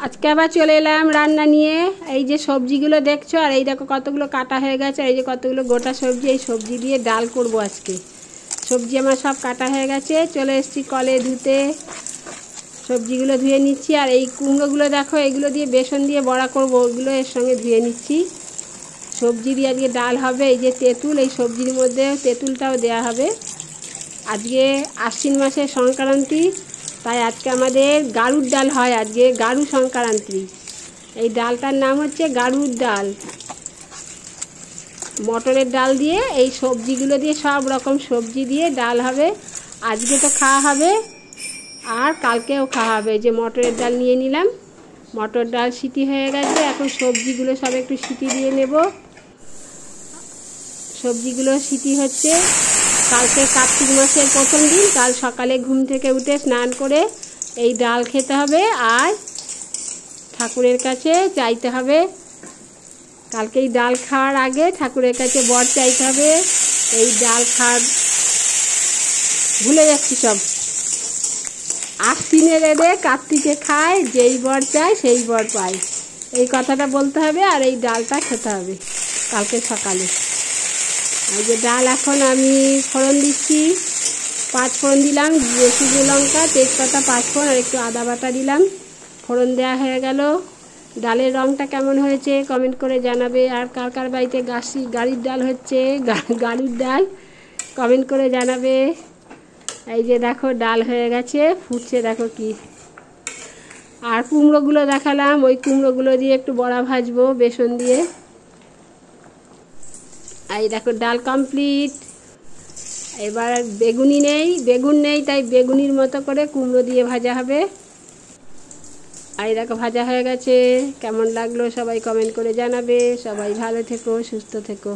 আজকে আবার চলে এলাম রান্না নিয়ে। এই যে সবজিগুলো দেখছো, আর এই দেখো কতগুলো কাটা হয়ে গেছে, এই যে কতগুলো গোটা সবজি। এই সবজি দিয়ে ডাল করব আজকে। সবজি আমার সব কাটা হয়ে গেছে, চলে এসেছি কলে ধুতে। সবজিগুলো ধুয়ে নিচ্ছি। আর এই কুমড়োগুলো দেখো, এগুলো দিয়ে বেসন দিয়ে বড়া করব, ওইগুলো এর সঙ্গে ধুয়ে নিচ্ছি। সবজি দিয়ে আজকে ডাল হবে। এই যে তেঁতুল, এই সবজির মধ্যে তেঁতুলটাও দেওয়া হবে। আজকে আশ্বিন মাসের সংক্রান্তি, তাই আজকে আমাদের গাড়ুর ডাল হয়। আজকে গাড়ু সংক্রান্তি। এই ডালটার নাম হচ্ছে গাড়ুর ডাল। মটরের ডাল দিয়ে এই সবজিগুলো দিয়ে, সব রকম সবজি দিয়ে ডাল হবে। আজকে তো খাওয়া হবে আর কালকেও খাওয়া হবে। যে মটরের ডাল নিয়ে নিলাম, মটর ডাল সিটি হয়ে গেছে। এখন সবজিগুলো সব একটু সিটি দিয়ে নেব। সবজিগুলো সিটি হচ্ছে। কালকে কার্তিক মাসের প্রথম দিন, কাল সকালে ঘুম থেকে উঠে স্নান করে এই ডাল খেতে হবে আর ঠাকুরের কাছে চাইতে হবে। কালকে এই ডাল খাওয়ার আগে ঠাকুরের কাছে বর চাইতে হবে। এই ডাল খাওয়ার ভুলে যাচ্ছি সব। আশ্বিনে রেঁধে কার্তিকে খায়, যেই বর চায় সেই বর পায়, এই কথাটা বলতে হবে। আর এই ডালটা খেতে হবে কালকে সকালে। এই যে ডাল এখন আমি ফোড়ন দিচ্ছি। 5 ফোড়ন দিলাম, শুকনো লঙ্কা, তেজপাতা, 5 ফোড়ন আর একটু আদা বাটা দিলাম। ফোড়ন দেওয়া হয়ে গেল। ডালের রঙটা কেমন হয়েছে কমেন্ট করে জানাবে। আর কার কার বাড়িতে গাড়ির ডাল হচ্ছে, গাড়ির ডাল কমেন্ট করে জানাবে। এই যে দেখো ডাল হয়ে গেছে, ফুটছে দেখো কি। আর কুমড়োগুলো দেখালাম, ওই কুমড়োগুলো দিয়ে একটু বড়া ভাজবো বেসন দিয়ে। এই দেখো ডাল কমপ্লিট। এবার বেগুন নেই, তাই বেগুনির মতো করে কুমড়ো দিয়ে ভাজা হবে। এই দেখো ভাজা হয়ে গেছে। কেমন লাগলো সবাই কমেন্ট করে জানাবে। সবাই ভালো থেকো, সুস্থ থেকো।